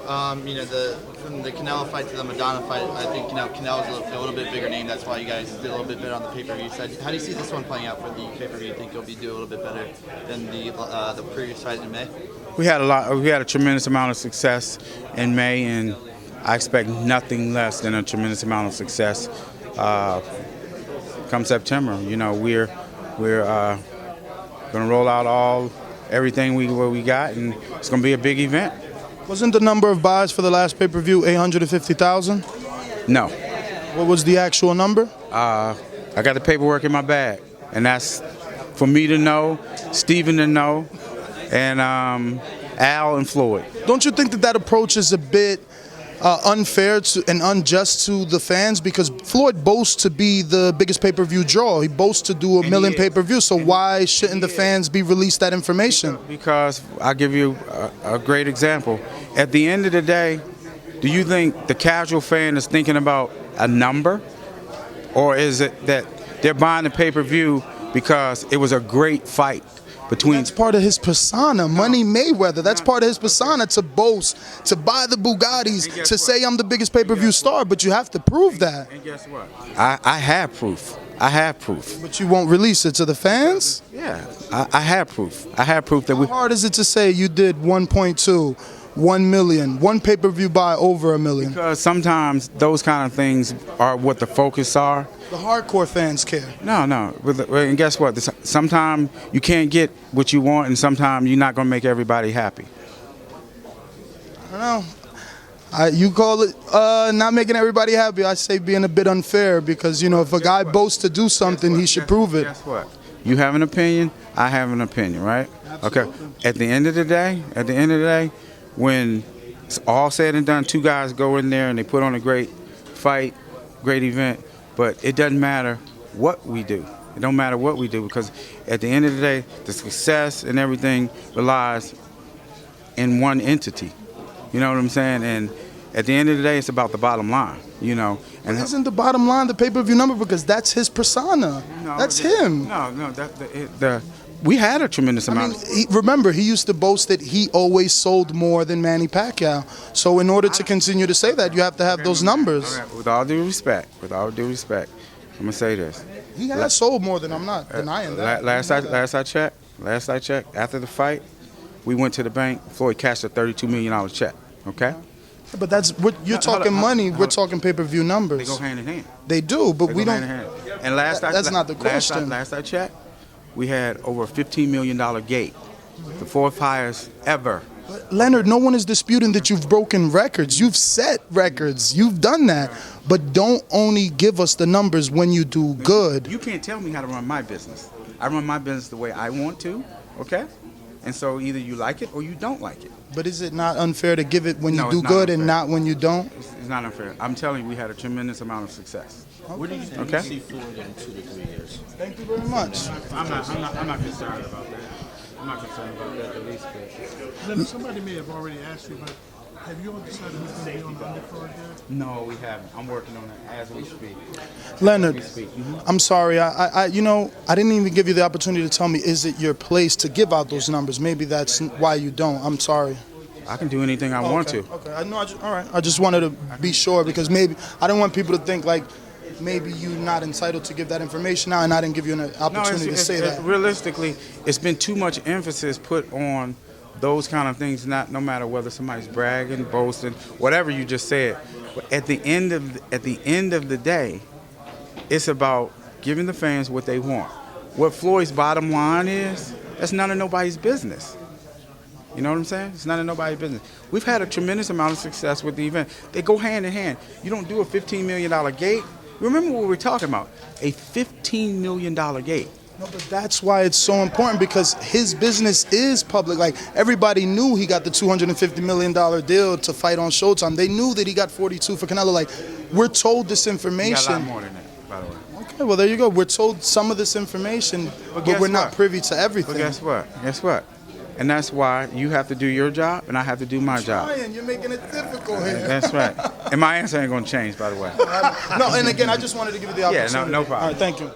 from the Canelo fight to the Maidana fight, I think Canelo's a little bit bigger name. That's why you guys did a little bit better on the pay-per-view side. How do you see this one playing out for the pay-per-view? You think you'll be doing a little bit better than the previous fight in May? We had a tremendous amount of success in May, and I expect nothing less than a tremendous amount of success come September. We're going to roll out everything we got, and it's going to be a big event. Wasn't the number of buys for the last pay-per-view 850,000? No. What was the actual number? I got the paperwork in my bag, and that's for me to know, Steven to know, and Al and Floyd. Don't you think that approach is a bit unfair and unjust to the fans? Because Floyd boasts to be the biggest pay-per-view draw. He boasts to do a million pay-per-views. So why shouldn't the fans be released that information? Because I'll give you a great example. At the end of the day, do you think the casual fan is thinking about a number? Or is it that they're buying the pay-per-view because it was a great fight? That's part of his persona, Money Mayweather. That's part of his persona, to boast, to buy the Bugattis, to say I'm the biggest pay-per-view star, but you have to prove that. And guess what? I have proof. I have proof. But you won't release it to the fans? Yeah, I have proof. I have proof that How hard is it to say you did 1.2, 1 million, one pay-per-view buy over $1 million? Because sometimes those kind of things are what the focus are. The hardcore fans care. No. And guess what? Sometimes you can't get what you want, and sometimes you're not going to make everybody happy. I don't know. You call it not making everybody happy. I say being a bit unfair because, if a guy boasts to do something, he should prove it. Guess what? You have an opinion, I have an opinion, right? Absolutely. Okay. At the end of the day, when it's all said and done, two guys go in there and they put on a great fight, great event. But it doesn't matter what we do. It don't matter what we do, because at the end of the day, the success and everything relies in one entity. You know what I'm saying? And at the end of the day, it's about the bottom line. And isn't the bottom line the pay-per-view number? Because that's his persona. That's him. No. We had a tremendous amount. Remember, he used to boast that he always sold more than Manny Pacquiao. So in order to continue to say that, you have to have those numbers. Right. With all due respect, I'm going to say this. He has sold more than, I'm not denying that. Last I checked, after the fight, we went to the bank. Floyd cashed a $32 million check, okay? But you're talking money, we're talking pay-per-view numbers. They go hand in hand. They do, but we don't. Hand in hand. And that's not the question. Last I checked, we had over a $15 million gate, the fourth highest ever. But Leonard, no one is disputing that you've broken records. You've set records. You've done that. But don't only give us the numbers when you do good. You can't tell me how to run my business. I run my business the way I want to, okay? And so either you like it or you don't like it. But is it not unfair to give it when you do good and not when you don't? It's not unfair. I'm telling you, we had a tremendous amount of success. Okay. Where do you see Floyd in 2 to 3 years? Thank you very much. I'm not concerned about that. I'm not concerned about that the least bit. Then somebody may have already asked you, but have you all decided who's going to be on the undercard there? No, we haven't. I'm working on it as we speak. Leonard, I'm sorry. I didn't even give you the opportunity to tell me, is it your place to give out those numbers? Maybe that's why you don't. I'm sorry. I can do anything I want to. Okay. All right. I just wanted to be sure, because maybe I don't want people to think like maybe you're not entitled to give that information now, and I didn't give you an opportunity to say that. Realistically, it's been too much emphasis put on those kind of things, no matter whether somebody's bragging, boasting, whatever you just said. But at the end of the day, it's about giving the fans what they want. What Floyd's bottom line is, that's none of nobody's business. You know what I'm saying? It's none of nobody's business. We've had a tremendous amount of success with the event. They go hand in hand. You don't do a $15 million gate. Remember what we were talking about, a $15 million gate. No, but that's why it's so important, because his business is public. Like, everybody knew he got the $250 million deal to fight on Showtime. They knew that he got 42 for Canelo. Like, we're told this information. He got a lot more than that, by the way. Okay, well, there you go. We're told some of this information, but we're not privy to everything. But guess what? And that's why you have to do your job and I have to do my job. Ryan, you're making it difficult here. That's right. And my answer ain't going to change, by the way. No, and again, I just wanted to give you the opportunity. Yeah, no problem. All right, thank you.